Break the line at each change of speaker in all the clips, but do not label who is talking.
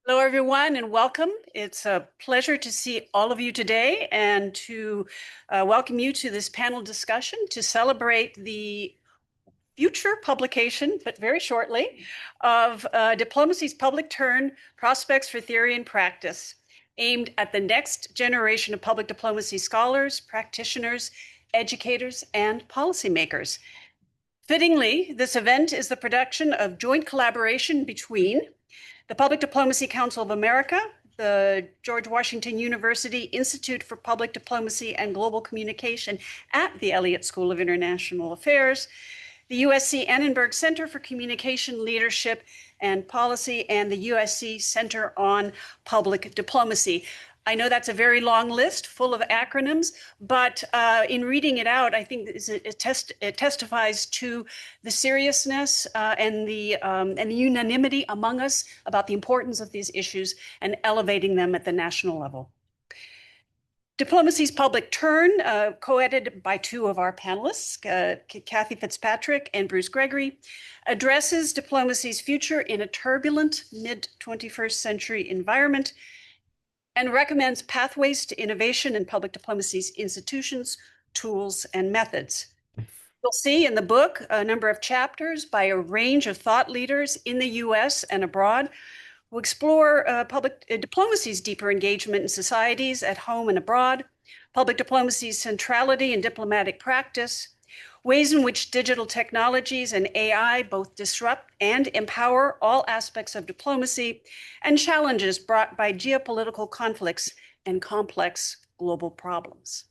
Hello, everyone, and welcome. It's a pleasure to see all of you today and to welcome you to this panel discussion to celebrate the future publication, but very shortly, of Diplomacy's Public Turn, Prospects for Theory and Practice, aimed at the next generation of public diplomacy scholars, practitioners, educators, and policymakers. Fittingly, this event is the production of joint collaboration between the Public Diplomacy Council of America, the George Washington University Institute for Public Diplomacy and Global Communication at the Elliott School of International Affairs, the USC Annenberg Center for Communication, Leadership, and Policy, and the USC Center on Public Diplomacy. I know that's a very long list full of acronyms, but in reading it out, I think it testifies to the seriousness and the unanimity among us about the importance of these issues and elevating them at the national level. Diplomacy's Public Turn, co-edited by two of our panelists, Kathy Fitzpatrick and Bruce Gregory, addresses diplomacy's future in a turbulent mid-21st century environment and recommends pathways to innovation in public diplomacy's institutions, tools, and methods. You'll see in the book a number of chapters by a range of thought leaders in the US and abroad who explore public diplomacy's deeper engagement in societies at home and abroad, public diplomacy's centrality in diplomatic practice, ways in which digital technologies and AI both disrupt and empower all aspects of diplomacy, and challenges brought by geopolitical conflicts and complex global problems.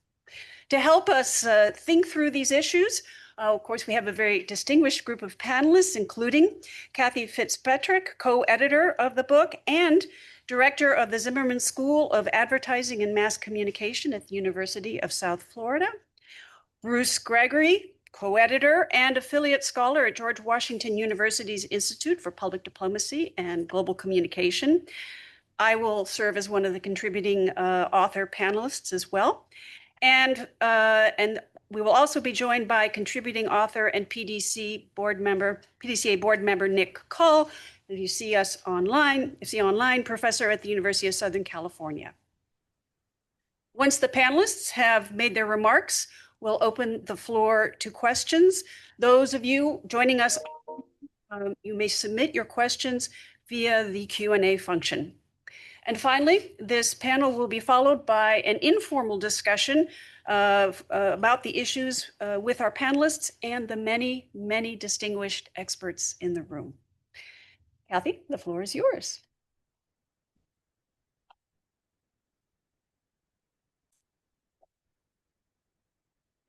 To help us think through these issues, of course, we have a very distinguished group of panelists, including Kathy Fitzpatrick, co-editor of the book and director of the Zimmerman School of Advertising and Mass Communication at the University of South Florida, Bruce Gregory, co-editor and affiliate scholar at George Washington University's Institute for Public Diplomacy and Global Communication. I will serve as one of the contributing author panelists as well. And we will also be joined by contributing author and PDCA board member Nick Cull. If you see us online, professor at the University of Southern California. Once the panelists have made their remarks, we'll open the floor to questions. Those of you joining us, you may submit your questions via the Q&A function. And finally, this panel will be followed by an informal discussion about the issues with our panelists and the many, many distinguished experts in the room. Kathy, the floor is yours.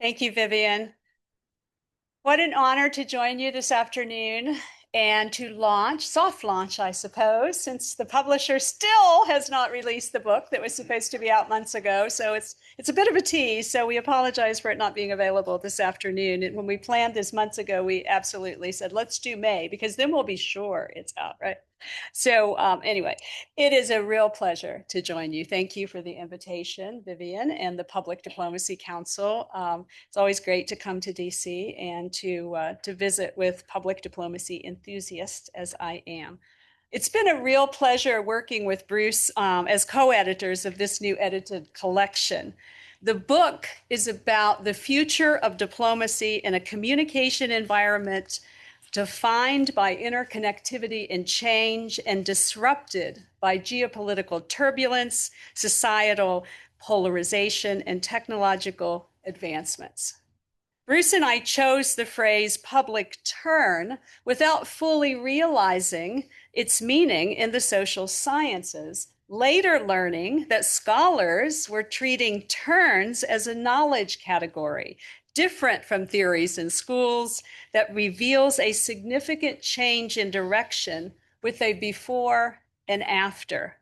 Thank you, Vivian. What an honor to join you this afternoon and to launch, soft launch, I suppose, since the publisher still has not released the book that was supposed to be out months ago. So it's a bit of a tease. So we apologize for it not being available this afternoon. And when we planned this months ago, we absolutely said, let's do May, because then we'll be sure it's out, right? So anyway, it is a real pleasure to join you. Thank you for the invitation, Vivian, and the Public Diplomacy Council. It's always great to come to DC and to visit with public diplomacy enthusiasts as I am. It's been a real pleasure working with Bruce as co-editors of this new edited collection. The book is about the future of diplomacy in a communication environment defined by interconnectivity and change and disrupted by geopolitical turbulence, societal polarization, and technological advancements. Bruce and I chose the phrase public turn without fully realizing its meaning in the social sciences, later learning that scholars were treating turns as a knowledge category, different from theories in schools, that reveals a significant change in direction with a before and after.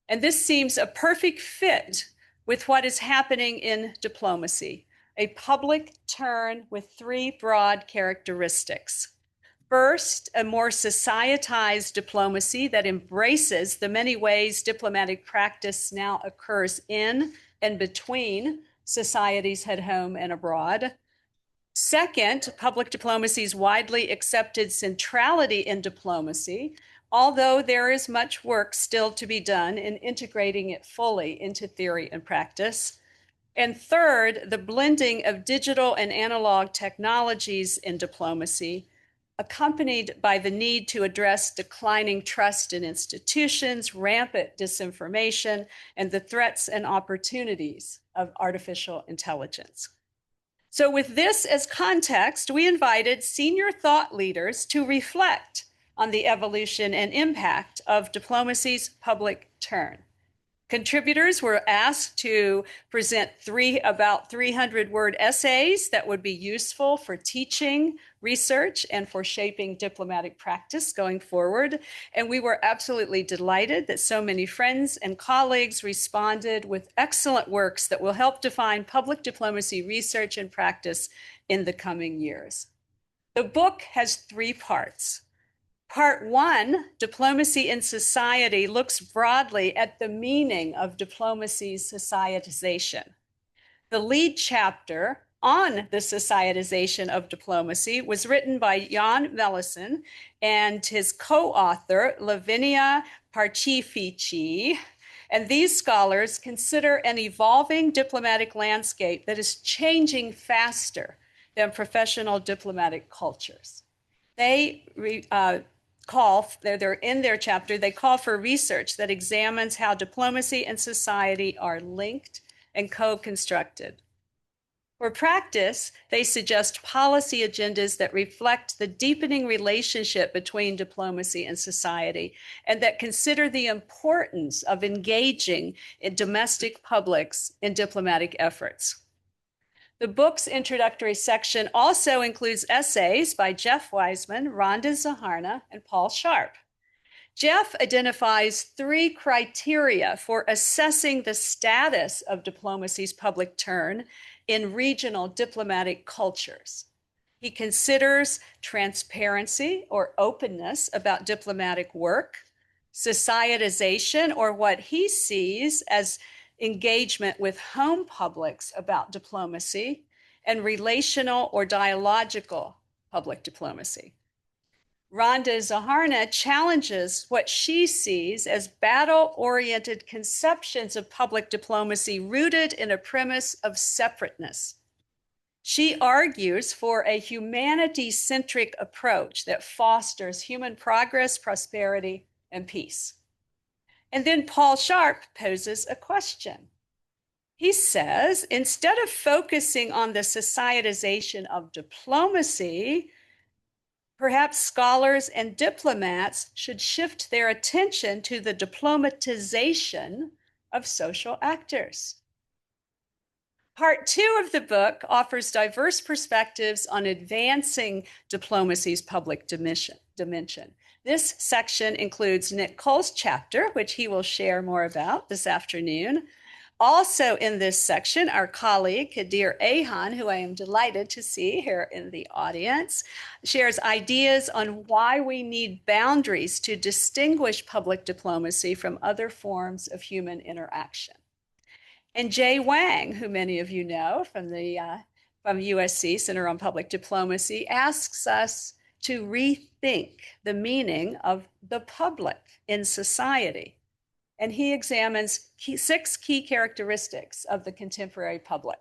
And this seems a perfect fit with what is happening in diplomacy, a public turn with three broad characteristics. First, a more societized diplomacy that embraces the many ways diplomatic practice now occurs in and between societies at home and abroad. Second, public diplomacy's widely accepted centrality in diplomacy, although there is much work still to be done in integrating it fully into theory and practice. And third, the blending of digital and analog technologies in diplomacy, accompanied by the need to address declining trust in institutions, rampant disinformation, and the threats and opportunities of artificial intelligence. So, with this as context, we invited senior thought leaders to reflect on the evolution and impact of diplomacy's public turn. Contributors were asked to present about 300-word essays that would be useful for teaching, research, and for shaping diplomatic practice going forward. And we were absolutely delighted that so many friends and colleagues responded with excellent works that will help define public diplomacy research and practice in the coming years. The book has 3 parts. Part 1, Diplomacy in Society, looks broadly at the meaning of diplomacy's societization. The lead chapter on the societization of diplomacy was written by Jan Mellison and his co-author, Lavinia Parchifici. And these scholars consider an evolving diplomatic landscape that is changing faster than professional diplomatic cultures. They're in their chapter, they call for research that examines how diplomacy and society are linked and co-constructed. For practice, they suggest policy agendas that reflect the deepening relationship between diplomacy and society, and that consider the importance of engaging in domestic publics in diplomatic efforts. The book's introductory section also includes essays by Jeff Wiseman, Rhonda Zaharna, and Paul Sharp. Jeff identifies 3 criteria for assessing the status of diplomacy's public turn in regional diplomatic cultures. He considers transparency or openness about diplomatic work, societization, or what he sees as engagement with home publics about diplomacy, and relational or dialogical public diplomacy. Rhonda Zaharna challenges what she sees as battle-oriented conceptions of public diplomacy rooted in a premise of separateness. She argues for a humanity-centric approach that fosters human progress, prosperity, and peace. And then Paul Sharp poses a question. He says, instead of focusing on the societization of diplomacy, perhaps scholars and diplomats should shift their attention to the diplomatization of social actors. Part 2 of the book offers diverse perspectives on advancing diplomacy's public dimension. This section includes Nick Cole's chapter, which he will share more about this afternoon. Also in this section, our colleague, Kadir Ahan, who I am delighted to see here in the audience, shares ideas on why we need boundaries to distinguish public diplomacy from other forms of human interaction. And Jay Wang, who many of you know from USC Center on Public Diplomacy, asks us to rethink the meaning of the public in society. And he examines 6 key characteristics of the contemporary public.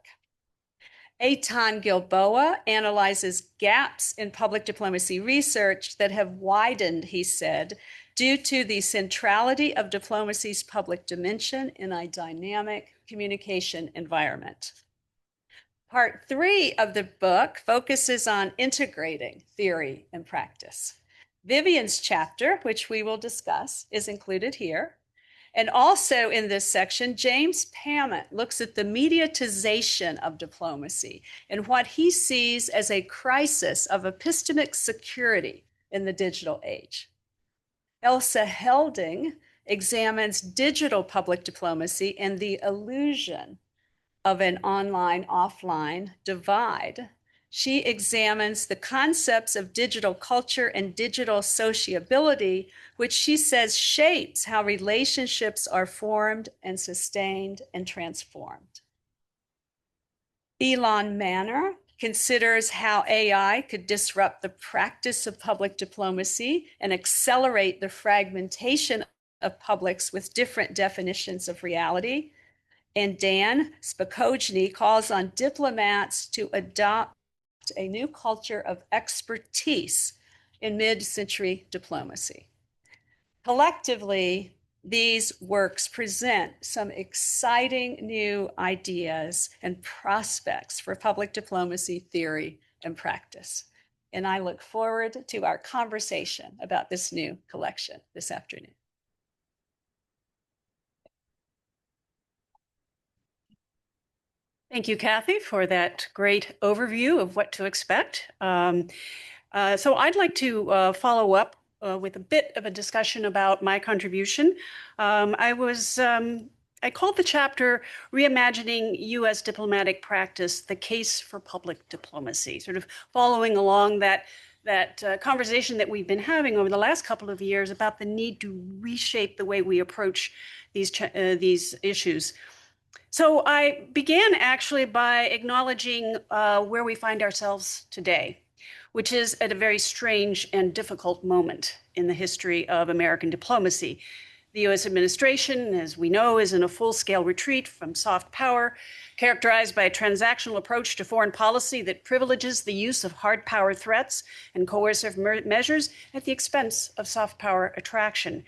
Eitan Gilboa analyzes gaps in public diplomacy research that have widened, he said, due to the centrality of diplomacy's public dimension in a dynamic communication environment. Part 3 of the book focuses on integrating theory and practice. Vivian's chapter, which we will discuss, is included here. And also in this section, James Pammett looks at the mediatization of diplomacy and what he sees as a crisis of epistemic security in the digital age. Elsa Helding examines digital public diplomacy and the illusion of an online-offline divide. She examines the concepts of digital culture and digital sociability, which she says shapes how relationships are formed and sustained and transformed. Elon Manner considers how AI could disrupt the practice of public diplomacy and accelerate the fragmentation of publics with different definitions of reality. And Dan Spokojny calls on diplomats to adopt a new culture of expertise in mid-century diplomacy. Collectively, these works present some exciting new ideas and prospects for public diplomacy theory and practice. And I look forward to our conversation about this new collection this afternoon.
Thank you, Kathy, for that great overview of what to expect. So I'd like to follow up with a bit of a discussion about my contribution. I called the chapter Reimagining U.S. Diplomatic Practice, the Case for Public Diplomacy, sort of following along that conversation that we've been having over the last couple of years about the need to reshape the way we approach these issues. So I began actually by acknowledging where we find ourselves today, which is at a very strange and difficult moment in the history of American diplomacy. The U.S. administration, as we know, is in a full-scale retreat from soft power, characterized by a transactional approach to foreign policy that privileges the use of hard power threats and coercive measures at the expense of soft power attraction.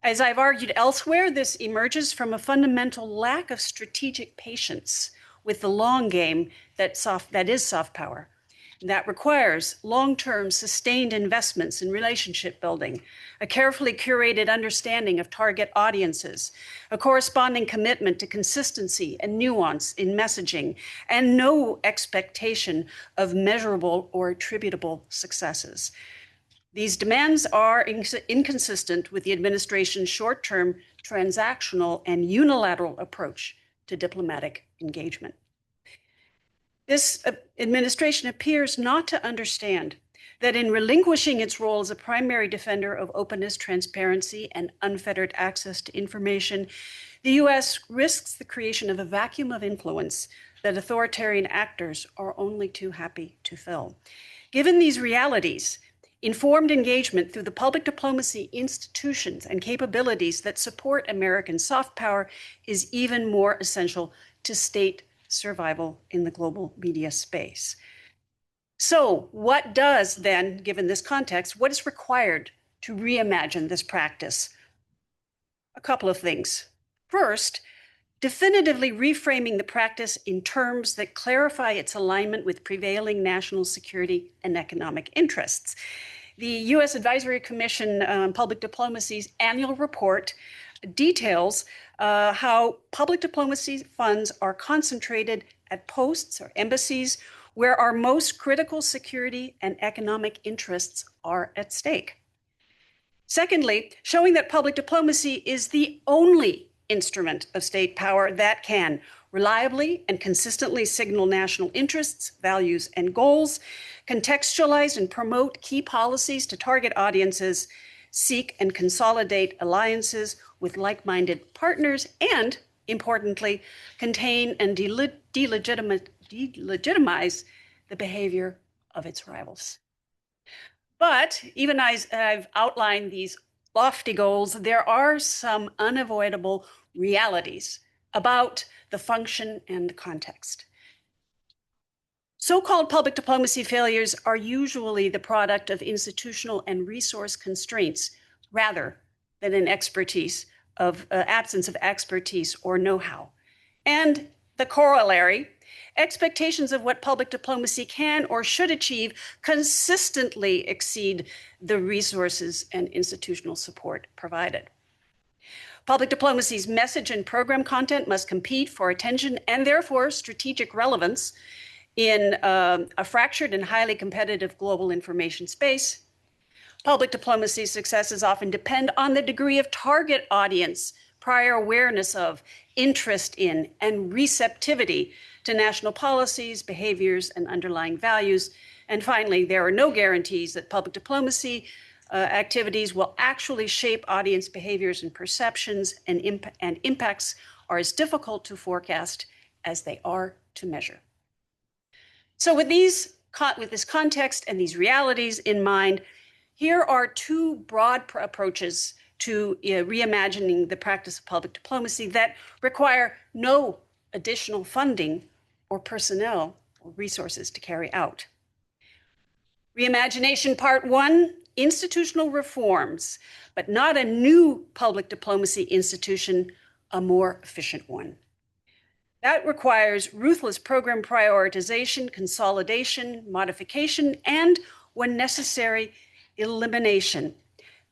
As I've argued elsewhere, this emerges from a fundamental lack of strategic patience with the long game that is soft power. That requires long-term sustained investments in relationship building, a carefully curated understanding of target audiences, a corresponding commitment to consistency and nuance in messaging, and no expectation of measurable or attributable successes. These demands are inconsistent with the administration's short-term, transactional, and unilateral approach to diplomatic engagement. This administration appears not to understand that in relinquishing its role as a primary defender of openness, transparency, and unfettered access to information, the U.S. risks the creation of a vacuum of influence that authoritarian actors are only too happy to fill. Given these realities, informed engagement through the public diplomacy institutions and capabilities that support American soft power is even more essential to state survival in the global media space. So what does then, given this context, what is required to reimagine this practice? A couple of things. First, definitively reframing the practice in terms that clarify its alignment with prevailing national security and economic interests. The U.S. Advisory Commission on Public Diplomacy's annual report details how public diplomacy funds are concentrated at posts or embassies where our most critical security and economic interests are at stake. Secondly, showing that public diplomacy is the only instrument of state power that can reliably and consistently signal national interests, values, and goals, contextualize and promote key policies to target audiences, seek and consolidate alliances with like-minded partners, and, importantly, contain and delegitimize the behavior of its rivals. But even as I've outlined these lofty goals, there are some unavoidable realities about the function and the context. So-called public diplomacy failures are usually the product of institutional and resource constraints rather than an absence of expertise or know-how. And the corollary, expectations of what public diplomacy can or should achieve consistently exceed the resources and institutional support provided. Public diplomacy's message and program content must compete for attention and therefore strategic relevance in a fractured and highly competitive global information space. Public diplomacy successes often depend on the degree of target audience, prior awareness of, interest in, and receptivity to national policies, behaviors, and underlying values. And finally, there are no guarantees that public diplomacy activities will actually shape audience behaviors and perceptions, and impacts are as difficult to forecast as they are to measure. So with this context and these realities in mind, here are two broad approaches to reimagining the practice of public diplomacy that require no additional funding or personnel or resources to carry out. Reimagination Part 1, institutional reforms, but not a new public diplomacy institution, a more efficient one. That requires ruthless program prioritization, consolidation, modification, and, when necessary, elimination.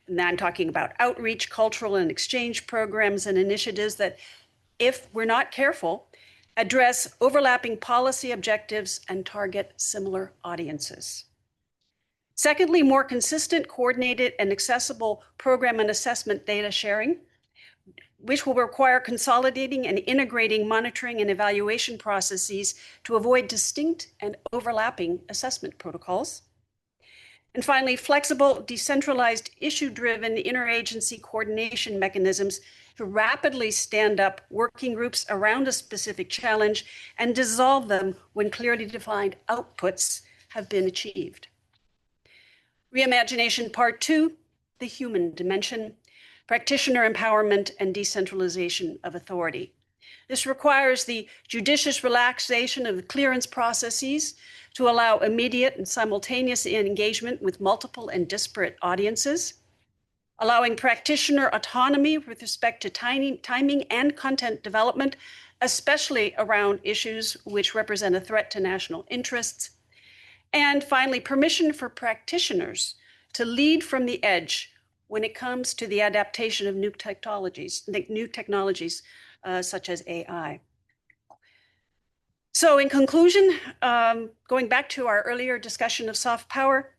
And I'm talking about outreach, cultural and exchange programs and initiatives that, if we're not careful, address overlapping policy objectives and target similar audiences. Secondly, more consistent, coordinated, and accessible program and assessment data sharing, which will require consolidating and integrating monitoring and evaluation processes to avoid distinct and overlapping assessment protocols. And finally, flexible, decentralized, issue-driven interagency coordination mechanisms to rapidly stand up working groups around a specific challenge and dissolve them when clearly defined outputs have been achieved. Reimagination Part 2, the human dimension, practitioner empowerment and decentralization of authority. This requires the judicious relaxation of the clearance processes to allow immediate and simultaneous engagement with multiple and disparate audiences, allowing practitioner autonomy with respect to timing and content development, especially around issues which represent a threat to national interests. And finally, permission for practitioners to lead from the edge when it comes to the adaptation of new technologies such as AI. So in conclusion, going back to our earlier discussion of soft power,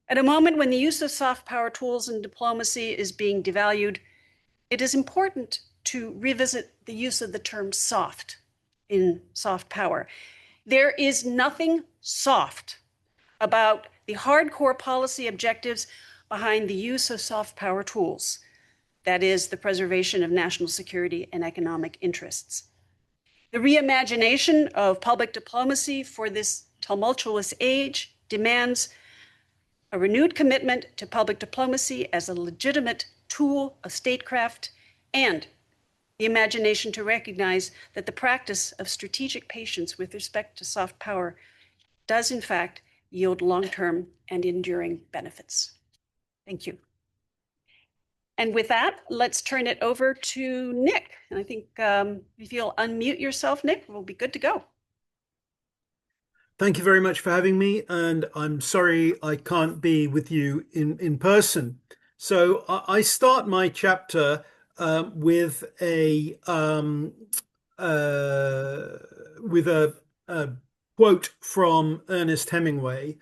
at a moment when the use of soft power tools in diplomacy is being devalued, it is important to revisit the use of the term soft in soft power. There is nothing soft about the hardcore policy objectives behind the use of soft power tools, that is, the preservation of national security and economic interests. The reimagination of public diplomacy for this tumultuous age demands a renewed commitment to public diplomacy as a legitimate tool of statecraft and the imagination to recognize that the practice of strategic patience with respect to soft power does, in fact, yield long-term and enduring benefits. Thank you. And with that, let's turn it over to Nick. And I think if you'll unmute yourself, Nick, we'll be good to go.
Thank you very much for having me. And I'm sorry I can't be with you in person. So I start my chapter with a quote from Ernest Hemingway,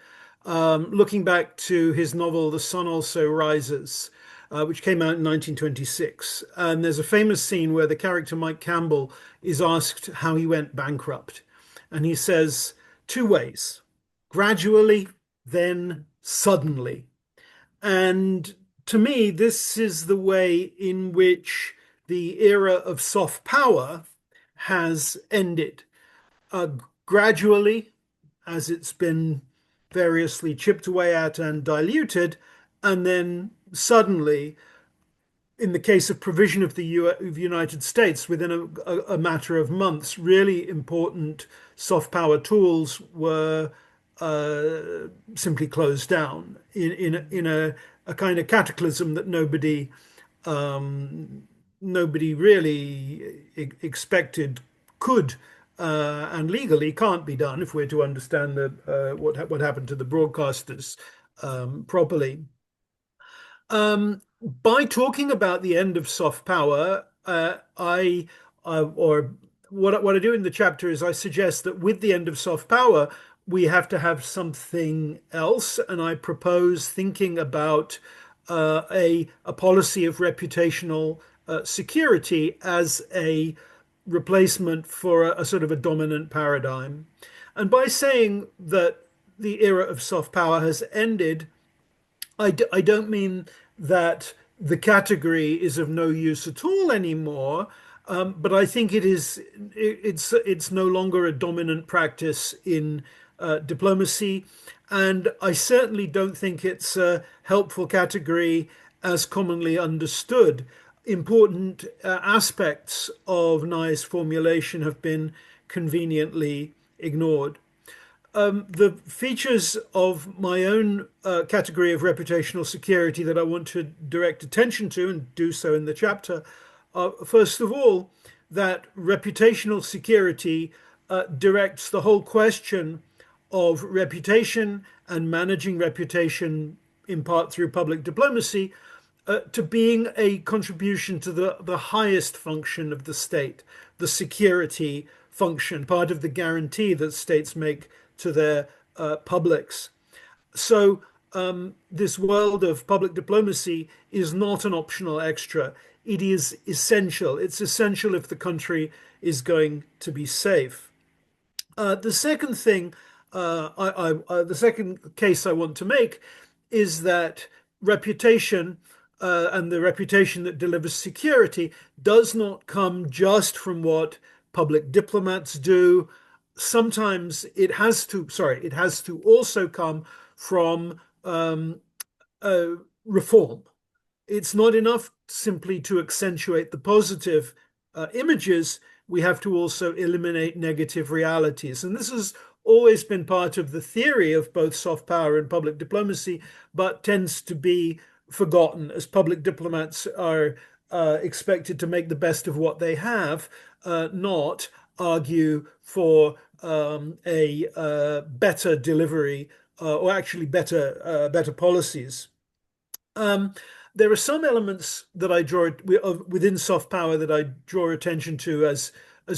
looking back to his novel The Sun Also Rises, which came out in 1926. And there's a famous scene where the character Mike Campbell is asked how he went bankrupt. And he says, 2 ways, gradually, then suddenly. And to me, this is the way in which the era of soft power has ended. Gradually, as it's been variously chipped away at and diluted, and then suddenly, in the case of provision of the United States, within a matter of months, really important soft power tools were simply closed down in a kind of cataclysm that nobody really expected could and legally can't be done if we're to understand what happened to the broadcasters properly. By talking about the end of soft power, what I do in the chapter is I suggest that with the end of soft power, we have to have something else, and I propose thinking about a policy of reputational security as a replacement for a sort of a dominant paradigm. And by saying that the era of soft power has ended, I don't mean that the category is of no use at all anymore, but I think it's no longer a dominant practice in diplomacy. And I certainly don't think it's a helpful category as commonly understood. Important aspects of Nye's formulation have been conveniently ignored. The features of my own category of reputational security that I want to direct attention to, and do so in the chapter, are first of all, that reputational security directs the whole question of reputation and managing reputation, in part through public diplomacy, to being a contribution to the highest function of the state, the security function, part of the guarantee that states make to their publics. So this world of public diplomacy is not an optional extra. It is essential. It's essential if the country is going to be safe. The second thing, the second case I want to make is that reputation and the reputation that delivers security does not come just from what public diplomats do. Sometimes it has to also come from reform. It's not enough simply to accentuate the positive images. We have to also eliminate negative realities. And this has always been part of the theory of both soft power and public diplomacy, but tends to be forgotten as public diplomats are expected to make the best of what they have, not argue for a better delivery or actually better policies. There are some elements that I draw within soft power that I draw attention to as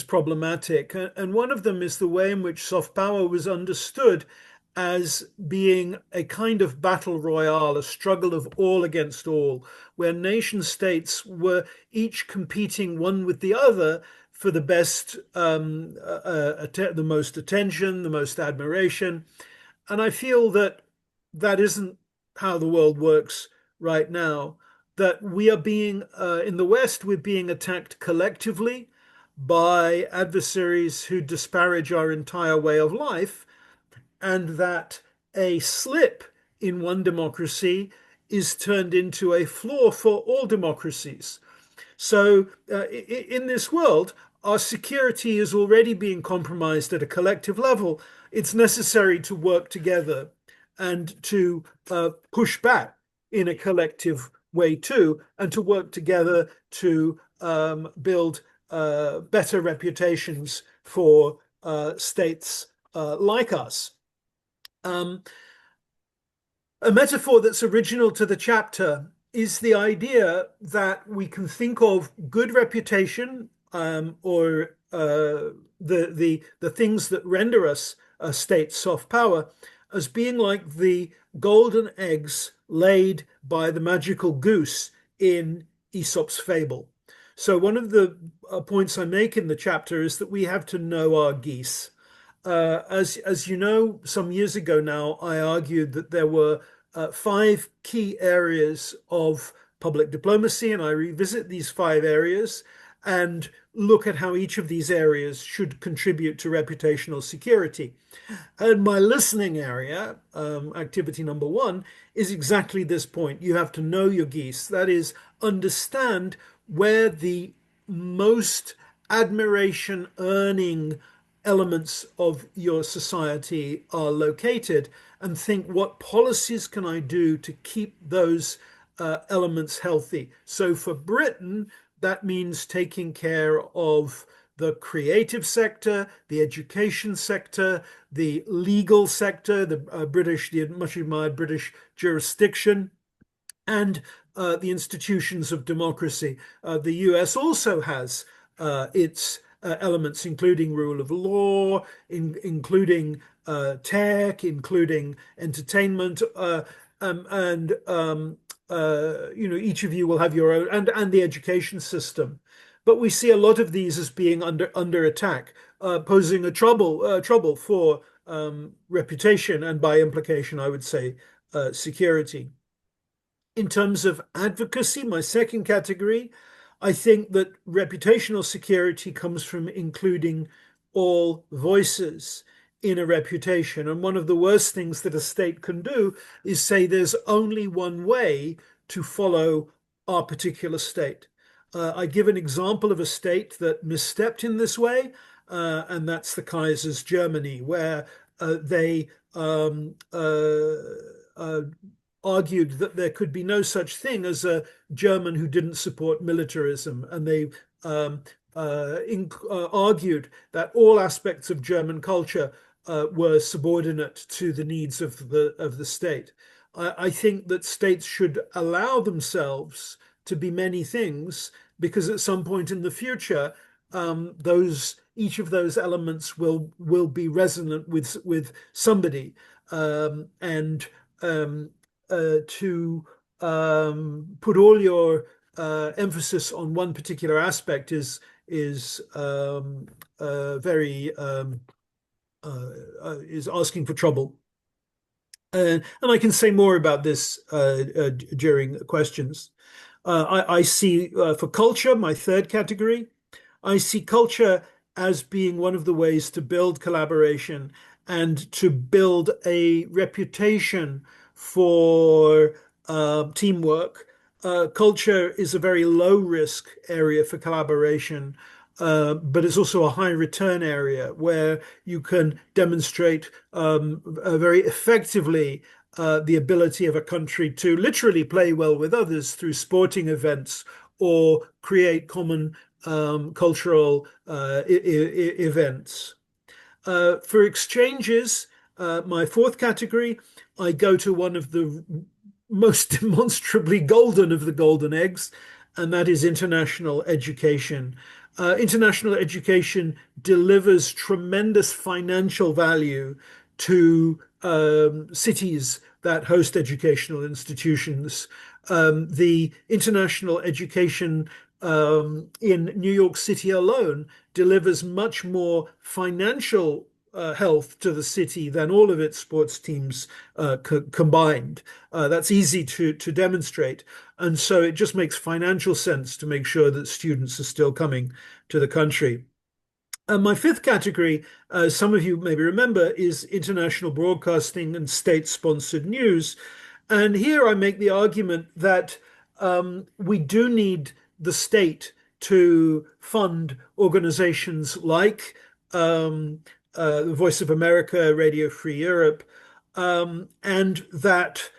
problematic, and one of them is the way in which soft power was understood as being a kind of battle royale, a struggle of all against all, where nation states were each competing one with the other for the best, the most attention, the most admiration. And I feel that that isn't how the world works right now, that we are being, in the West, we're being attacked collectively by adversaries who disparage our entire way of life, and that a slip in one democracy is turned into a flaw for all democracies. So in this world, our security is already being compromised at a collective level. It's necessary to work together and to push back in a collective way too, and to work together to build better reputations for states like us. A metaphor that's original to the chapter is the idea that we can think of good reputation or the things that render us a state soft power as being like the golden eggs laid by the magical goose in Aesop's fable. So one of the points I make in the chapter is that we have to know our geese. As you know, some years ago now, I argued that there were 5 key areas of public diplomacy, and I revisit these 5 areas and look at how each of these areas should contribute to reputational security. And my listening area, activity number 1, is exactly this point. You have to know your geese. That is, understand where the most admiration earning elements of your society are located, and think, what policies can I do to keep those elements healthy? So for Britain, that means taking care of the creative sector, the education sector, the legal sector, the much admired British jurisdiction, and the institutions of democracy. The US also has its elements, including rule of law, including tech, including entertainment, and each of you will have your own, and the education system. But we see a lot of these as being under attack, posing a trouble for reputation, and by implication, I would say, security. In terms of advocacy, my second category, I think that reputational security comes from including all voices. in a reputation. And one of the worst things that a state can do is say there's only one way to follow our particular state. I give an example of a state that misstepped in this way, and that's the Kaiser's Germany, where they argued that there could be no such thing as a German who didn't support militarism, and they argued that all aspects of German culture were subordinate to the needs of the state. I think that states should allow themselves to be many things, because at some point in the future, each of those elements will be resonant with somebody, and to put all your emphasis on one particular aspect is very is asking for trouble. And I can say more about this during questions. I see for culture, my third category, I see culture as being one of the ways to build collaboration and to build a reputation for teamwork. Culture is a very low risk area for collaboration, but it's also a high return area where you can demonstrate very effectively the ability of a country to literally play well with others through sporting events or create common cultural events. For exchanges, my fourth category, I go to one of the most demonstrably golden of the golden eggs, and that is international education. International education delivers tremendous financial value to cities that host educational institutions. The international education in New York City alone delivers much more financial health to the city than all of its sports teams combined. That's easy to demonstrate. And so it just makes financial sense to make sure that students are still coming to the country. And my fifth category, some of you maybe remember, is international broadcasting and state-sponsored news. And here I make the argument that we do need the state to fund organizations like the Voice of America, Radio Free Europe, and that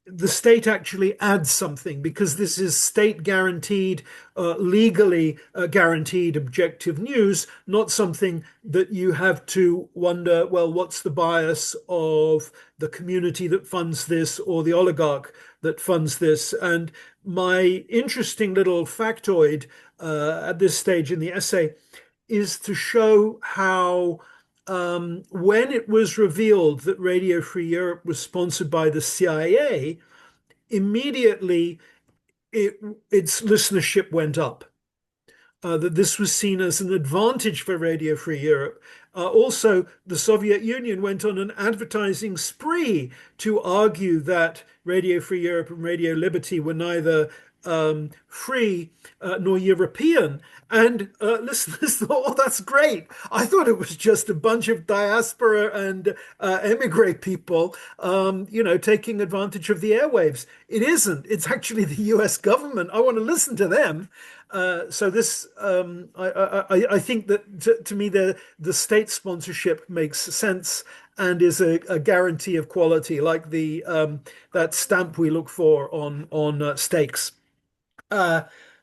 the state actually adds something, because this is state guaranteed, legally guaranteed objective news, not something that you have to wonder, well, what's the bias of the community that funds this or the oligarch that funds this? And my interesting little factoid at this stage in the essay is to show how when it was revealed that Radio Free Europe was sponsored by the CIA, immediately its listenership went up. That this was seen as an advantage for Radio Free Europe. Also, the Soviet Union went on an advertising spree to argue that Radio Free Europe and Radio Liberty were neither free nor European. And listeners thought, oh, that's great. I thought it was just a bunch of diaspora and emigre people, taking advantage of the airwaves. It isn't. It's actually the US government. I want to listen to them. So this, I think that to me, the state sponsorship makes sense and is a guarantee of quality, like the that stamp we look for on steaks.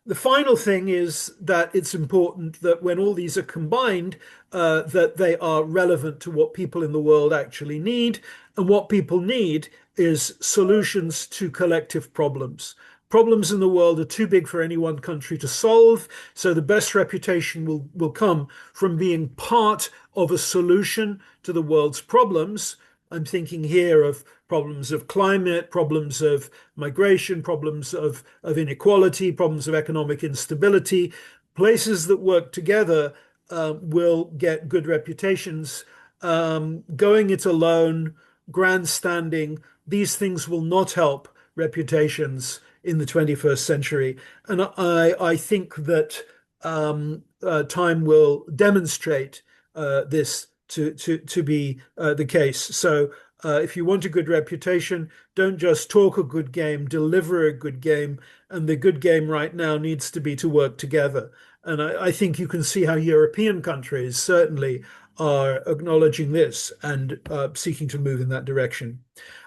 The final thing is that it's important that when all these are combined, that they are relevant to what people in the world actually need. And what people need is solutions to collective problems. Problems in the world are too big for any one country to solve. So the best reputation will come from being part of a solution to the world's problems. I'm thinking here of problems of climate, problems of migration, problems of inequality, problems of economic instability. Places that work together will get good reputations. Going it alone, grandstanding, these things will not help reputations in the 21st century. And I think that time will demonstrate this to be the case. So if you want a good reputation, don't just talk a good game, deliver a good game. And the good game right now needs to be to work together. And I think you can see how European countries certainly are acknowledging this and seeking to move in that direction.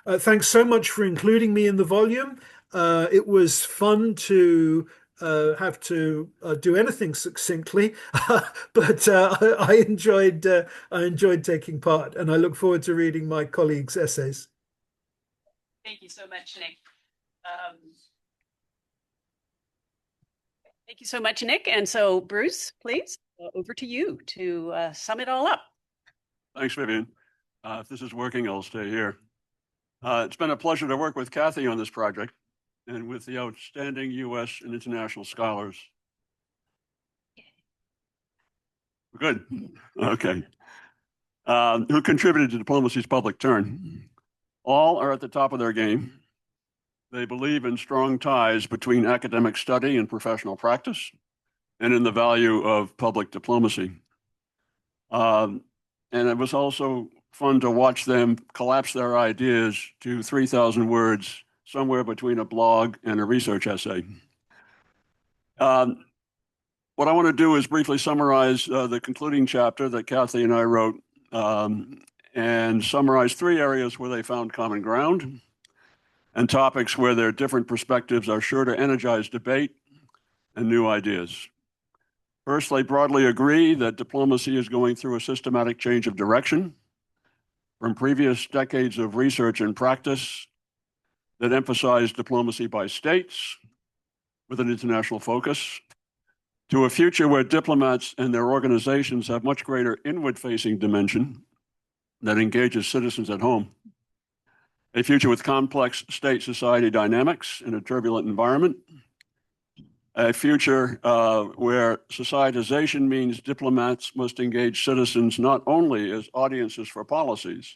Thanks so much for including me in the volume. It was fun to have to do anything succinctly, but I enjoyed taking part, and I look forward to reading my colleagues' essays.
Thank you so much, Nick. Thank you so much, Nick. And so, Bruce, please, over to you to sum it all up.
Thanks, Vivian. If this is working, I'll stay here. It's been a pleasure to work with Kathy on this project and with the outstanding U.S. and international scholars. Good. Okay. Who contributed to diplomacy's public turn. All are at the top of their game. They believe in strong ties between academic study and professional practice, and in the value of public diplomacy. And it was also fun to watch them collapse their ideas to 3,000 words, somewhere between a blog and a research essay. What I want to do is briefly summarize the concluding chapter that Kathy and I wrote, and summarize 3 areas where they found common ground and topics where their different perspectives are sure to energize debate and new ideas. First, they broadly agree that diplomacy is going through a systematic change of direction from previous decades of research and practice that emphasized diplomacy by states with an international focus to a future where diplomats and their organizations have much greater inward-facing dimension that engages citizens at home. A future with complex state-society dynamics in a turbulent environment. A future where societization means diplomats must engage citizens not only as audiences for policies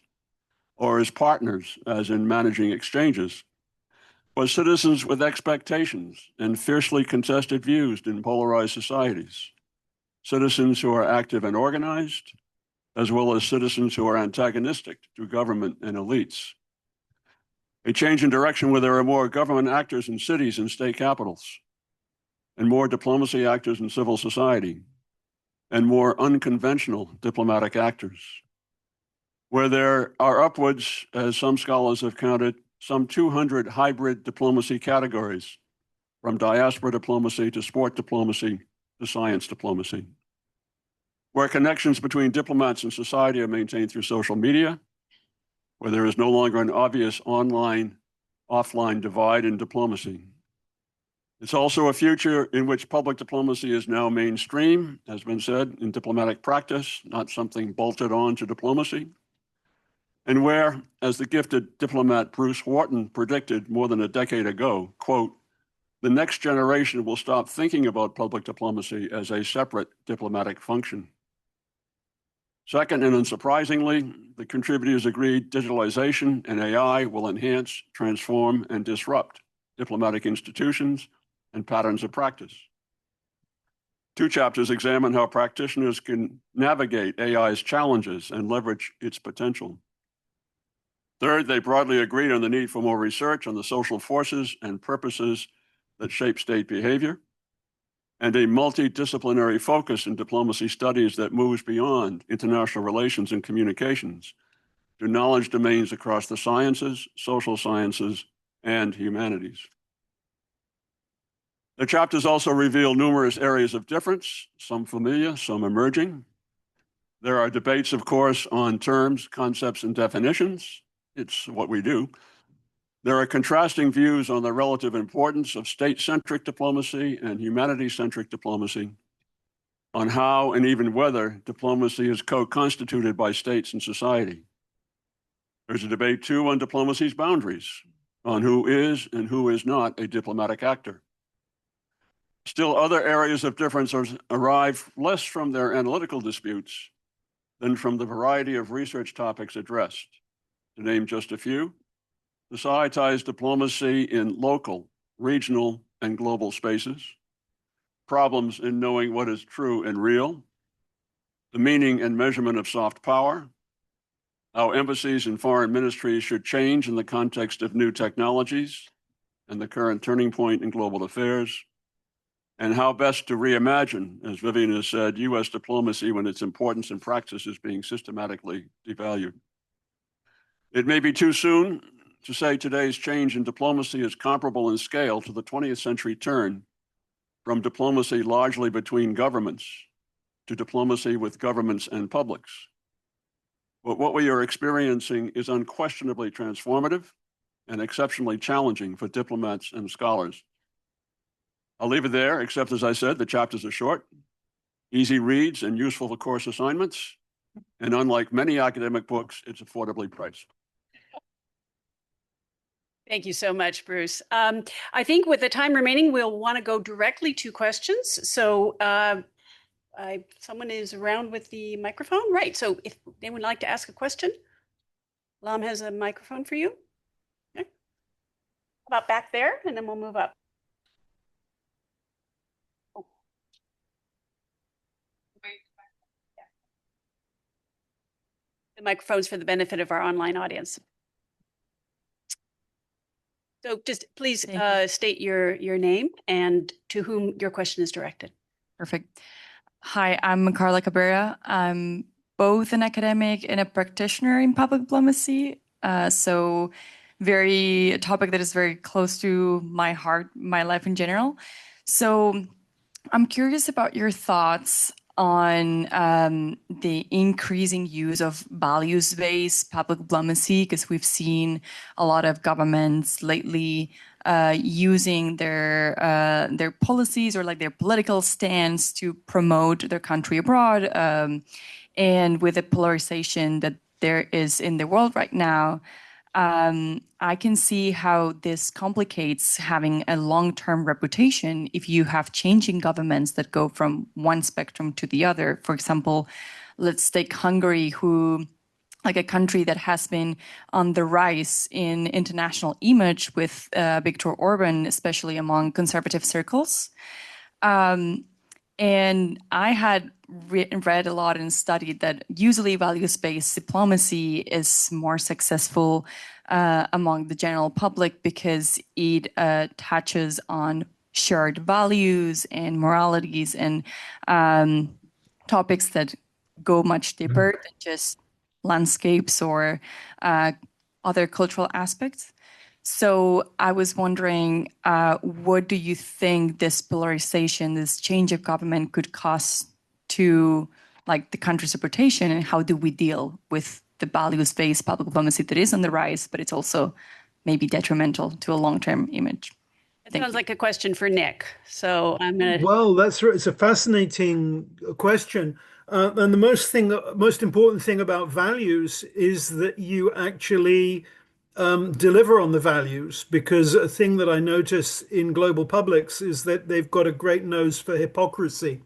or as partners, as in managing exchanges, but citizens with expectations and fiercely contested views in polarized societies. Citizens who are active and organized, as well as citizens who are antagonistic to government and elites. A change in direction where there are more government actors in cities and state capitals, and more diplomacy actors in civil society, and more unconventional diplomatic actors, where there are upwards, as some scholars have counted, some 200 hybrid diplomacy categories, from diaspora diplomacy to sport diplomacy to science diplomacy, where connections between diplomats and society are maintained through social media, where there is no longer an obvious online-offline divide in diplomacy. It's also a future in which public diplomacy is now mainstream, has been said, in diplomatic practice, not something bolted on to diplomacy. And where, as the gifted diplomat Bruce Wharton predicted more than a decade ago, quote, the next generation will stop thinking about public diplomacy as a separate diplomatic function. Second, and unsurprisingly, the contributors agreed digitalization and AI will enhance, transform, and disrupt diplomatic institutions and patterns of practice. 2 chapters examine how practitioners can navigate AI's challenges and leverage its potential. Third, they broadly agreed on the need for more research on the social forces and purposes that shape state behavior, and a multidisciplinary focus in diplomacy studies that moves beyond international relations and communications to knowledge domains across the sciences, social sciences, and humanities. The chapters also reveal numerous areas of difference, some familiar, some emerging. There are debates, of course, on terms, concepts, and definitions. It's what we do. There are contrasting views on the relative importance of state-centric diplomacy and humanity-centric diplomacy, on how and even whether diplomacy is co-constituted by states and society. There's a debate, too, on diplomacy's boundaries, on who is and who is not a diplomatic actor. Still, other areas of difference arrive less from their analytical disputes than from the variety of research topics addressed. To name just a few, societized diplomacy in local, regional, and global spaces, problems in knowing what is true and real, the meaning and measurement of soft power, how embassies and foreign ministries should change in the context of new technologies and the current turning point in global affairs, and how best to reimagine, as Vivian has said, U.S. diplomacy when its importance in practice is being systematically devalued. It may be too soon to say today's change in diplomacy is comparable in scale to the 20th century turn from diplomacy largely between governments to diplomacy with governments and publics. But what we are experiencing is unquestionably transformative and exceptionally challenging for diplomats and scholars. I'll leave it there, except as I said, the chapters are short, easy reads, and useful for course assignments. And unlike many academic books, it's affordably priced.
Thank you so much, Bruce. I think with the time remaining, we'll want to go directly to questions. So someone is around with the microphone, right? So if anyone would like to ask a question, Lam has a microphone for you. Okay. How about back there, and then we'll move up. Oh. The microphone's for the benefit of our online audience. So just please state your name and to whom your question is directed.
Perfect. Hi, I'm Carla Cabrera. I'm both an academic and a practitioner in public diplomacy. So a topic that is very close to my heart, my life in general. So I'm curious about your thoughts on the increasing use of values-based public diplomacy, because we've seen a lot of governments lately using their policies or like their political stance to promote their country abroad. And with the polarization that there is in the world right now, I can see how this complicates having a long-term reputation if you have changing governments that go from one spectrum to the other. For example, let's take Hungary, like a country that has been on the rise in international image with Viktor Orban, especially among conservative circles. And I had read a lot and studied that usually values-based diplomacy is more successful among the general public because it touches on shared values and moralities and topics that go much deeper than just landscapes or other cultural aspects. So I was wondering, what do you think this polarization, this change of government could cost to like the country's reputation, and how do we deal with the values-based public diplomacy that is on the rise, but it's also maybe detrimental to a long-term image?
It sounds like a question for Nick. So I'm going to...
Well, it's a fascinating question. And the most important thing about values is that you actually deliver on the values, because a thing that I notice in global publics is that they've got a great nose for hypocrisy.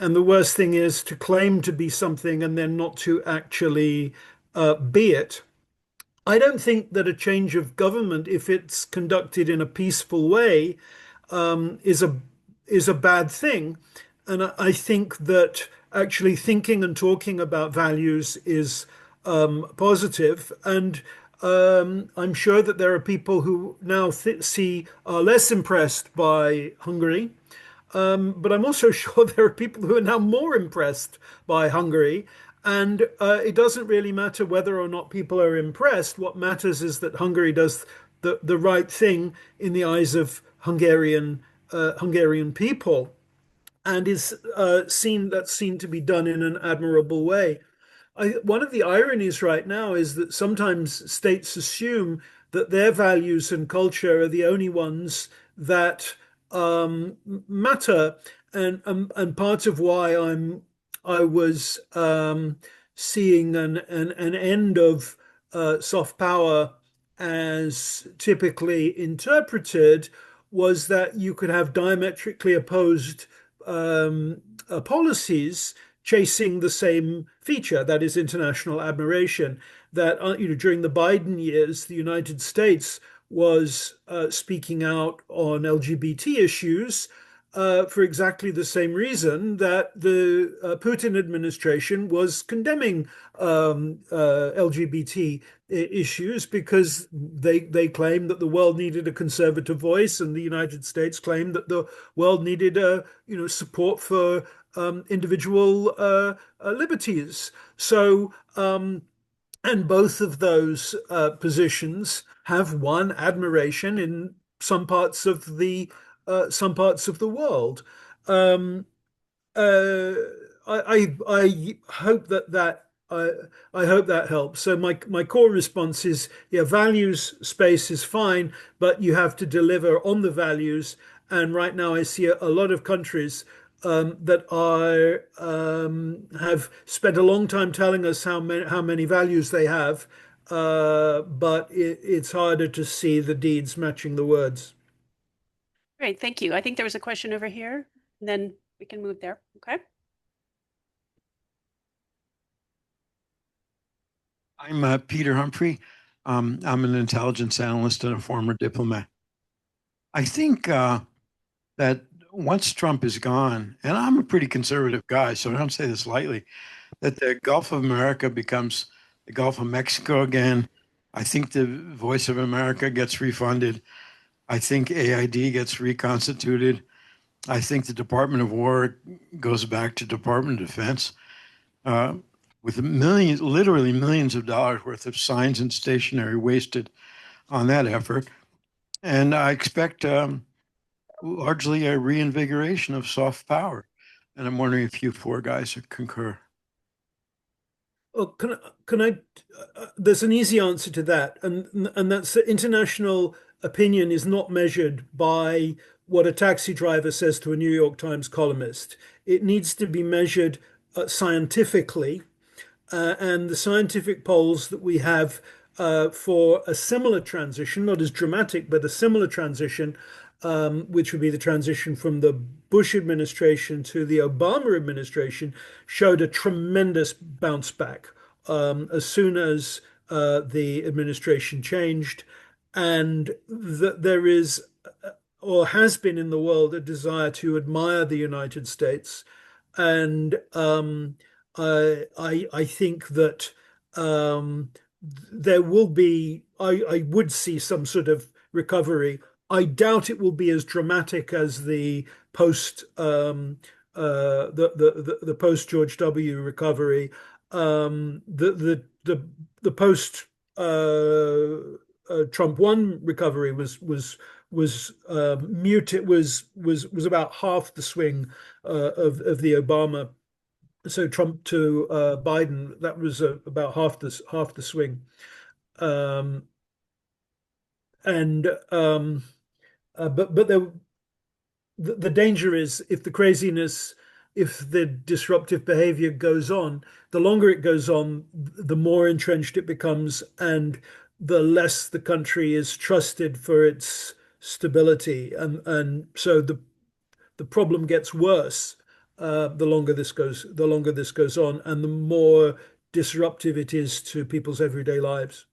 And the worst thing is to claim to be something and then not to actually be it. I don't think that a change of government, if it's conducted in a peaceful way, is a bad thing. And I think that actually thinking and talking about values is positive. And I'm sure that there are people who now are less impressed by Hungary. But I'm also sure there are people who are now more impressed by Hungary. And it doesn't really matter whether or not people are impressed. What matters is that Hungary does the right thing in the eyes of Hungarian people, and is seen to be done in an admirable way. One of the ironies right now is that sometimes states assume that their values and culture are the only ones that matter, and part of why I was seeing an end of soft power as typically interpreted was that you could have diametrically opposed policies chasing the same feature, that is international admiration. That during the Biden years, the United States was speaking out on LGBT issues, for exactly the same reason that the Putin administration was condemning LGBT issues, because they claimed that the world needed a conservative voice, and the United States claimed that the world needed support for individual liberties. So and both of those positions have won admiration in some parts of the world. Um, uh, I hope I hope that helps. So my core response is, yeah, values space is fine, but you have to deliver on the values. And right now, I see a lot of countries that are have spent a long time telling us how many values they have, but it's harder to see the deeds matching the words.
Great, thank you. I think there was a question over here, and then we can move there. Okay.
I'm Peter Humphrey. I'm an intelligence analyst and a former diplomat. I think that once Trump is gone, and I'm a pretty conservative guy, so I don't say this lightly, that the Gulf of America becomes the Gulf of Mexico again. I think the Voice of America gets refunded. I think AID gets reconstituted. I think the Department of War goes back to Department of Defense. With millions, literally millions of dollars worth of signs and stationery wasted on that effort. And I expect largely a reinvigoration of soft power. And I'm wondering if you four guys concur.
Well, can I? There's an easy answer to that, and that's that international opinion is not measured by what a taxi driver says to a New York Times columnist. It needs to be measured scientifically, and the scientific polls that we have for a similar transition, not as dramatic, but a similar transition, which would be the transition from the Bush administration to the Obama administration, showed a tremendous bounce back as soon as the administration changed. And that there is, or has been in the world, a desire to admire the United States. And I think that there will be, I would see some sort of recovery. I doubt it will be as dramatic as the post the post George W. recovery. The post Trump one recovery was muted, was about half the swing of the Obama. So Trump to Biden, that was about half the swing. And but the danger is, if the craziness, if the disruptive behavior goes on, the longer it goes on, the more entrenched it becomes, and the less the country is trusted for its stability, and so the problem gets worse the longer this goes on, and the more disruptive it is to people's everyday lives.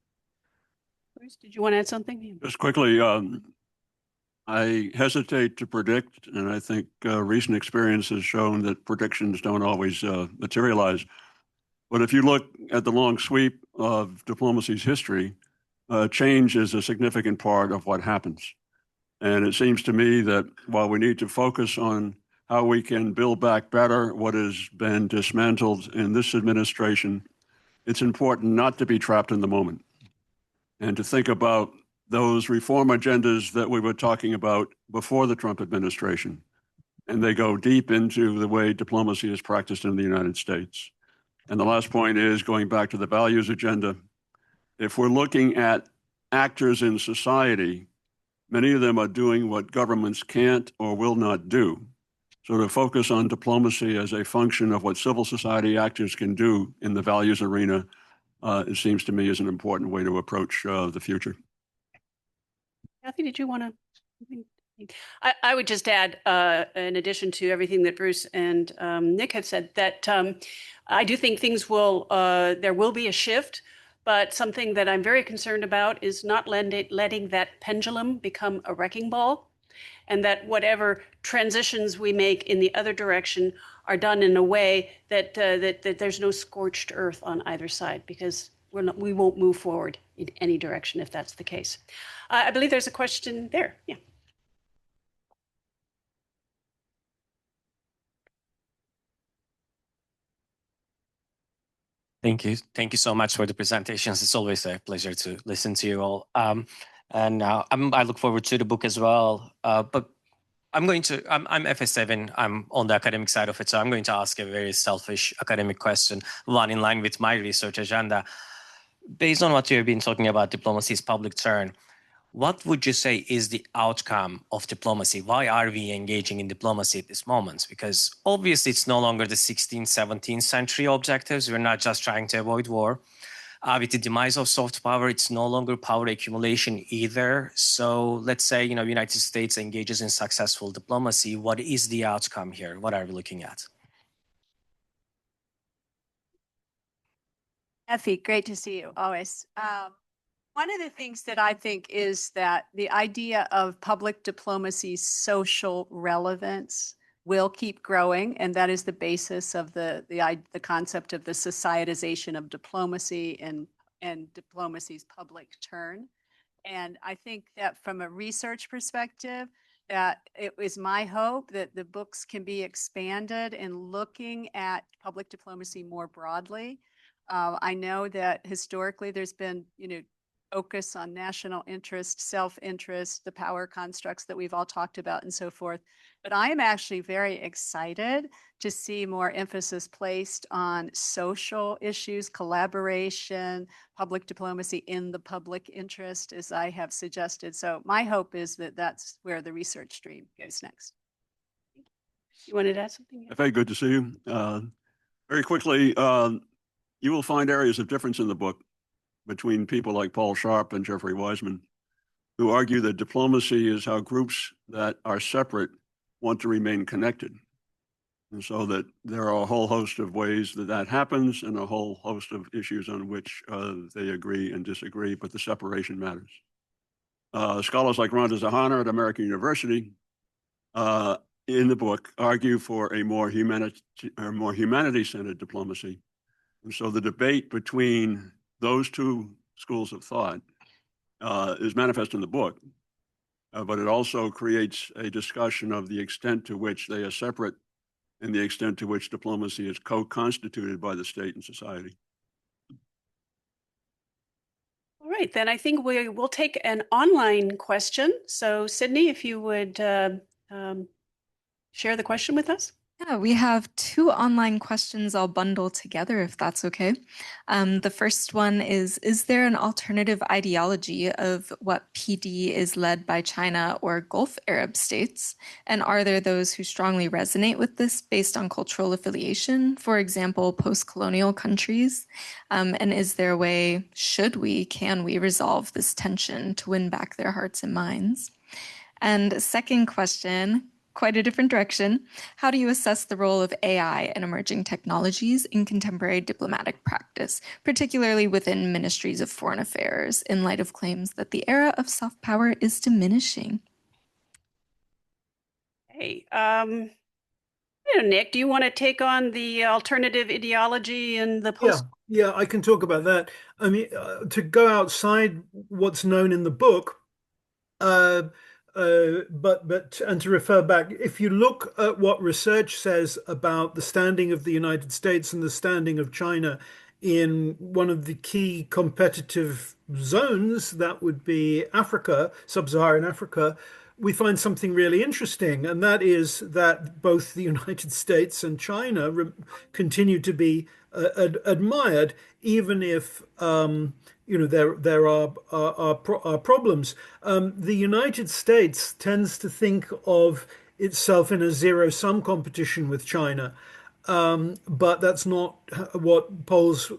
Bruce, did you want to add something?
Just quickly, I hesitate to predict, and I think recent experience has shown that predictions don't always materialize. But if you look at the long sweep of diplomacy's history, change is a significant part of what happens. And it seems to me that while we need to focus on how we can build back better what has been dismantled in this administration, it's important not to be trapped in the moment and to think about those reform agendas that we were talking about before the Trump administration. And they go deep into the way diplomacy is practiced in the United States. And the last point is going back to the values agenda. If we're looking at actors in society, many of them are doing what governments can't or will not do. So to focus on diplomacy as a function of what civil society actors can do in the values arena, it seems to me is an important way to approach the future.
Kathy, did you want to? I would just add, in addition to everything that Bruce and Nick have said, that I do think things will, there will be a shift, but something that I'm very concerned about is not letting that pendulum become a wrecking ball. and that whatever transitions we make in the other direction are done in a way that that there's no scorched earth on either side, because we won't move forward in any direction if that's the case. I believe there's a question there. Yeah.
Thank you. Thank you so much for the presentations. It's always a pleasure to listen to you all. I look forward to the book as well. But I'm FS7. I'm on the academic side of it, so I'm going to ask a very selfish academic question, one in line with my research agenda. Based on what you've been talking about, diplomacy's public turn, what would you say is the outcome of diplomacy? Why are we engaging in diplomacy at this moment? Because obviously it's no longer the 16th, 17th century objectives. We're not just trying to avoid war. With the demise of soft power, it's no longer power accumulation either. So let's say, United States engages in successful diplomacy. What is the outcome here? What are we looking at?
Effie, great to see you always. One of the things that I think is that the idea of public diplomacy's social relevance will keep growing, and that is the basis of the concept of the societization of diplomacy and diplomacy's public turn. And I think that from a research perspective, that it is my hope that the books can be expanded in looking at public diplomacy more broadly. I know that historically there's been, focus on national interest, self-interest, the power constructs that we've all talked about and so forth. But I am actually very excited to see more emphasis placed on social issues, collaboration, public diplomacy in the public interest, as I have suggested. So my hope is that that's where the research stream goes next.
You wanted to add something?
Very good to see you. Very quickly, you will find areas of difference in the book between people like Paul Sharp and Jeffrey Wiseman, who argue that diplomacy is how groups that are separate want to remain connected. And so that there are a whole host of ways that happens and a whole host of issues on which they agree and disagree, but the separation matters. Scholars like Rhonda Zahana at American University in the book argue for a more humanity-centered diplomacy. And so the debate between those two schools of thought is manifest in the book, but it also creates a discussion of the extent to which they are separate and the extent to which diplomacy is co-constituted by the state and society.
All right, then I think we will take an online question. So Sydney, if you would share the question with us.
Yeah, we have two online questions I'll bundle together if that's okay. The first one is there an alternative ideology of what PD is led by China or Gulf Arab states? And are there those who strongly resonate with this based on cultural affiliation, for example, post-colonial countries? And is there a way, can we resolve this tension to win back their hearts and minds? And second question, quite a different direction. How do you assess the role of AI and emerging technologies in contemporary diplomatic practice, particularly within ministries of foreign affairs, in light of claims that the era of soft power is diminishing?
Hey, Nick, do you want to take on the alternative ideology and the post?
Yeah, I can talk about that. I mean, to go outside what's known in the book, and to refer back, if you look at what research says about the standing of the United States and the standing of China in one of the key competitive zones, that would be Africa, sub-Saharan Africa, we find something really interesting, and that is that both the United States and China continue to be admired, even if there are problems. The United States tends to think of itself in a zero-sum competition with China, but that's not what polls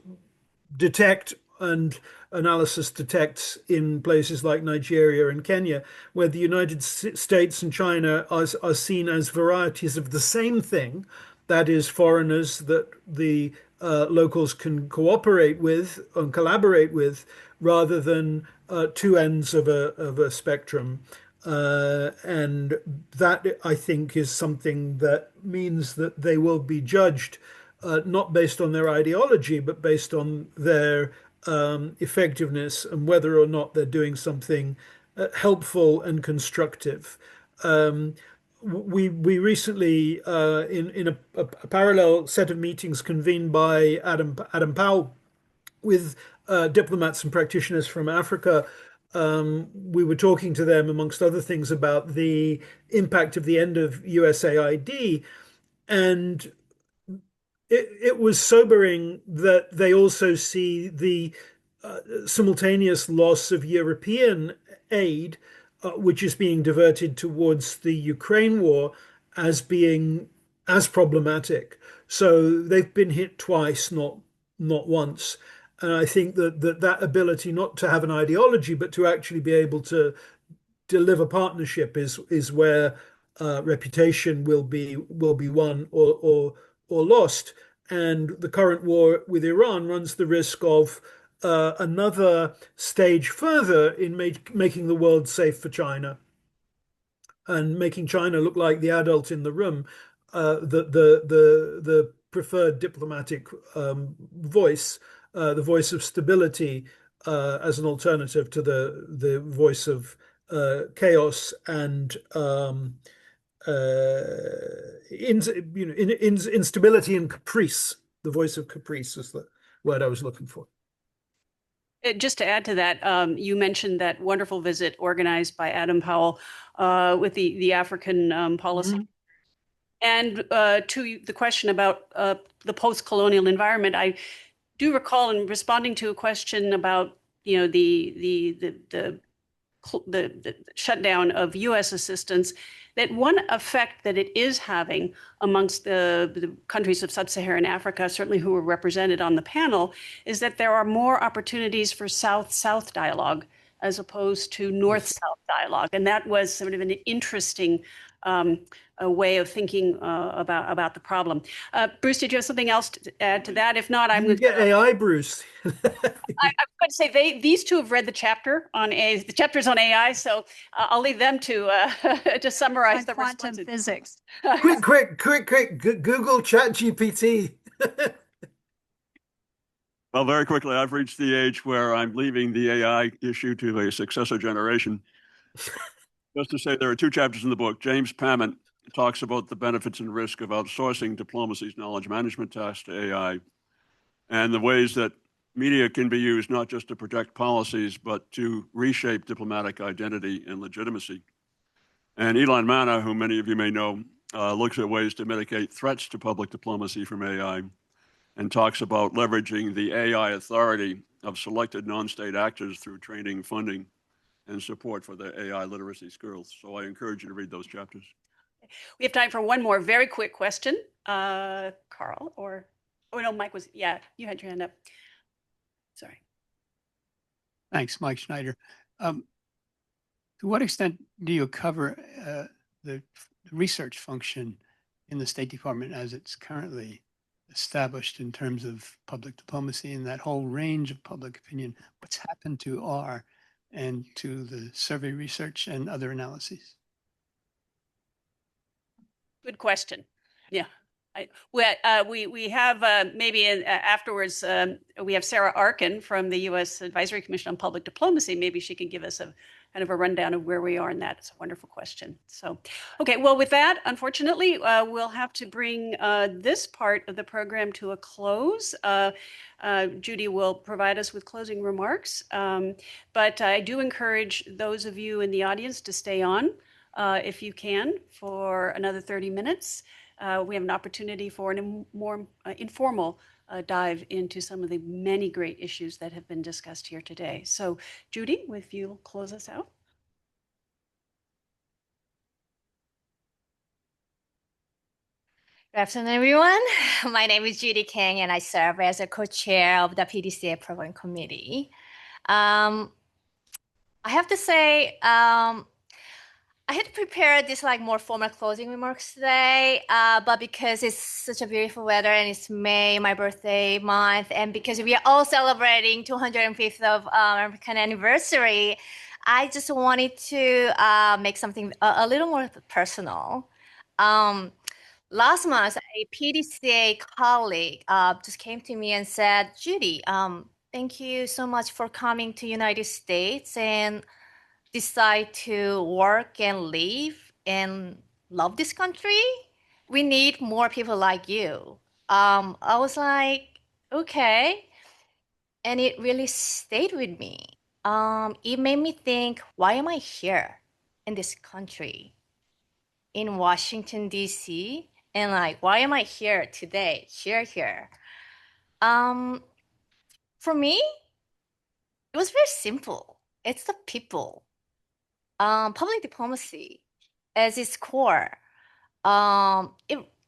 detect and analysis detects in places like Nigeria and Kenya, where the United States and China are seen as varieties of the same thing, that is, foreigners that the locals can cooperate with and collaborate with, rather than two ends of a spectrum. And that, I think, is something that means that they will be judged not based on their ideology, but based on their effectiveness and whether or not they're doing something helpful and constructive. We recently, in a parallel set of meetings convened by Adam Powell with diplomats and practitioners from Africa, we were talking to them, amongst other things, about the impact of the end of USAID. And it was sobering that they also see the simultaneous loss of European aid, which is being diverted towards the Ukraine war, as being as problematic. So they've been hit twice, not once. And I think that ability not to have an ideology, but to actually be able to deliver partnership is where reputation will be won or lost. And the current war with Iran runs the risk of another stage further in making the world safe for China and making China look like the adult in the room, the preferred diplomatic voice, the voice of stability, as an alternative to the voice of chaos and instability and caprice. The voice of caprice is the word I was looking for.
Just to add to that, you mentioned that wonderful visit organized by Adam Powell with the African policy. And to the question about the post-colonial environment, I do recall in responding to a question about the shutdown of U.S. assistance, that one effect that it is having amongst the countries of sub-Saharan Africa, certainly who were represented on the panel, is that there are more opportunities for South-South dialogue as opposed to North-South dialogue. And that was sort of an interesting a way of thinking about the problem. Bruce, did you have something else to add to that? If not, I'm going to
get AI, Bruce.
I'm going to say these two have read the chapters on AI, so I'll leave them to summarize the
quantum physics.
Quick! Google ChatGPT.
Well, very quickly, I've reached the age where I'm leaving the AI issue to a successor generation. Just to say, there are two chapters in the book. James Pammon talks about the benefits and risk of outsourcing diplomacy's knowledge management tasks to AI and the ways that media can be used not just to project policies, but to reshape diplomatic identity and legitimacy. And Elon Manna, who many of you may know, looks at ways to mitigate threats to public diplomacy from AI and talks about leveraging the AI authority of selected non-state actors through training, funding, and support for the AI literacy skills. So I encourage you to read those chapters.
We have time for one more very quick question. Carl, or, oh no, Mike was, yeah, you had your hand up. Sorry.
Thanks, Mike Schneider. To what extent do you cover the research function in the State Department as it's currently established in terms of public diplomacy and that whole range of public opinion? What's happened to R and to the survey research and other analyses?
Good question. Yeah. We have maybe afterwards, we have Sarah Arkin from the U.S. Advisory Commission on Public Diplomacy. Maybe she can give us a kind of a rundown of where we are in that. It's a wonderful question. So, okay, well, with that, unfortunately, we'll have to bring this part of the program to a close. Judy will provide us with closing remarks, but I do encourage those of you in the audience to stay on if you can for another 30 minutes. We have an opportunity for a more informal dive into some of the many great issues that have been discussed here today. So, Judy, if you'll close us out.
Good afternoon, everyone. My name is Judy Kang, and I serve as a co-chair of the PDCA Program Committee. I have to say, I had prepared this more formal closing remarks today, but because it's such a beautiful weather and it's May, my birthday month, and because we are all celebrating 205th of American anniversary, I just wanted to make something a little more personal. Last month, a PDCA colleague just came to me and said, Judy, thank you so much for coming to United States and decide to work and live and love this country. We need more people like you. I was like, okay. And it really stayed with me. It made me think, why am I here in this country, in Washington, D.C.? And like, why am I here today, here? For me, it was very simple. It's the people. Public diplomacy as its core.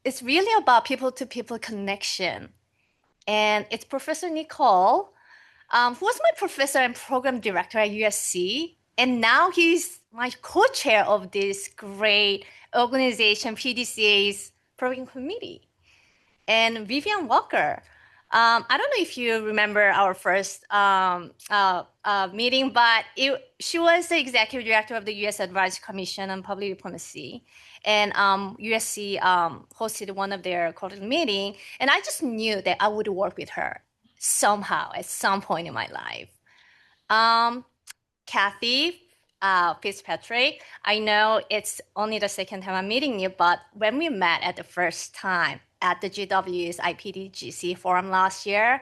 It's really about people-to-people connection. And it's Professor Nicole, who was my professor and program director at USC. And now he's my co-chair of this great organization, PDCA's program committee. And Vivian Walker. I don't know if you remember our first meeting, but she was the executive director of the U.S. Advisory Commission on Public Diplomacy. And USC hosted one of their quarterly meetings. And I just knew that I would work with her somehow at some point in my life. Kathy Fitzpatrick, I know it's only the second time I'm meeting you, but when we met at the first time at the GW's IPDGC forum last year,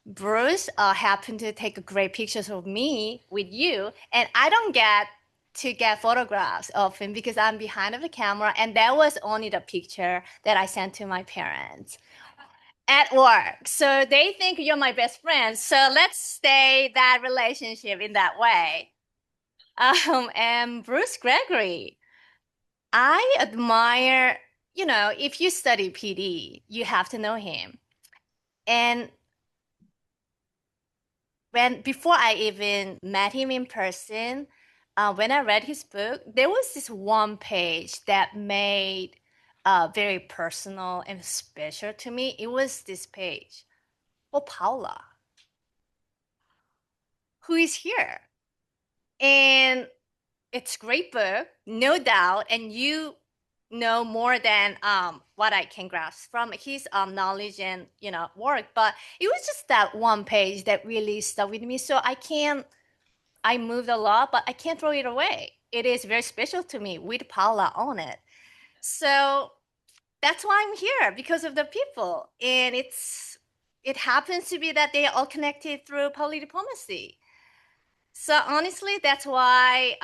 Bruce happened to take great pictures of me with you, and I don't get to get photographs of him because I'm behind of the camera, and that was only the picture that I sent to my parents at work. So they think you're my best friend, so let's stay that relationship in that way. And Bruce Gregory, I admire, if you study PD, you have to know him. And before I even met him in person, when I read his book, there was this one page that made very personal and special to me. It was this page. Oh, Paula, who is here? And it's a great book, no doubt, and you know more than what I can grasp from his knowledge and work. But it was just that one page that really stuck with me. So I moved a lot, but I can't throw it away. It is very special to me with Paula on it. So that's why I'm here, because of the people, and it happens to be that they are all connected through public diplomacy. So honestly, that's why.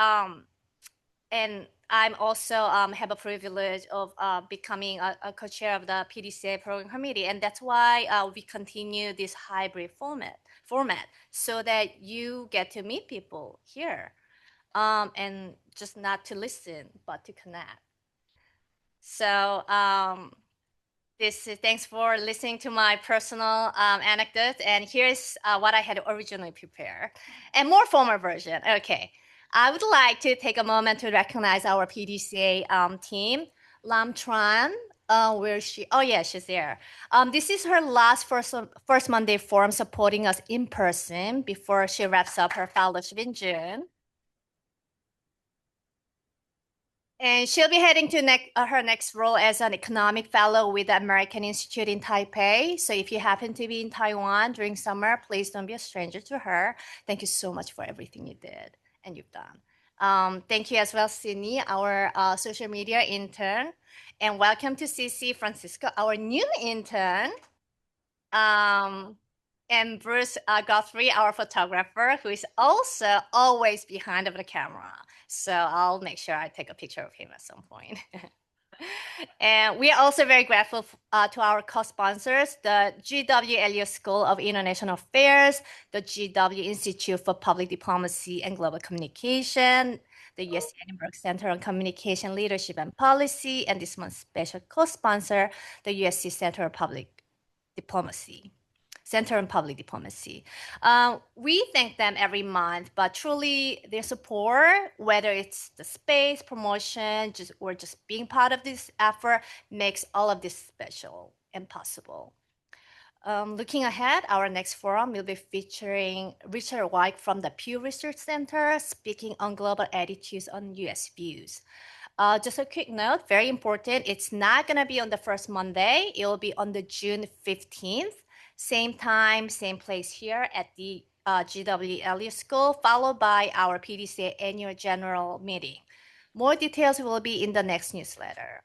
And I'm also have a privilege of becoming a co-chair of the PDCA program committee, and that's why we continue this hybrid format so that you get to meet people here, and just not to listen but to connect. So thanks for listening to my personal anecdote, and here's what I had originally prepared, and more formal version. Okay. I would like to take a moment to recognize our PDCA team. Lam Tran, where is she? Oh yeah, she's there. This is her last first Monday forum supporting us in person before she wraps up her fellowship in June. And she'll be heading to her next role as an economic fellow with the American Institute in Taipei. So if you happen to be in Taiwan during summer, please don't be a stranger to her. Thank you so much for everything you did and you've done. Thank you as well, Sydney, our social media intern. And welcome to CC Francisco, our new intern. And Bruce Guthrie, our photographer, who is also always behind of the camera. So I'll make sure I take a picture of him at some point. And we are also very grateful to our co-sponsors, the GW Elliott School of International Affairs, the GW Institute for Public Diplomacy and Global Communication, the USC Edinburgh Center on Communication Leadership and Policy, and this month's special co-sponsor, the USC Center on Public Diplomacy. Center on Public Diplomacy. We thank them every month, but truly their support, whether it's the space, promotion, or just being part of this effort, makes all of this special and possible. Looking ahead, our next forum will be featuring Richard White from the Pew Research Center speaking on global attitudes on U.S. views. Just a quick note, very important, it's not going to be on the first Monday. It will be on the June 15th, same time, same place here at the GW Elliott School, followed by our PDCA annual general meeting. More details will be in the next newsletter.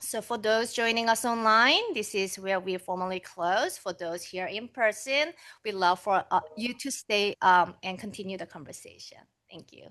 So for those joining us online, this is where we formally close. For those here in person, we love for you to stay and continue the conversation. Thank you.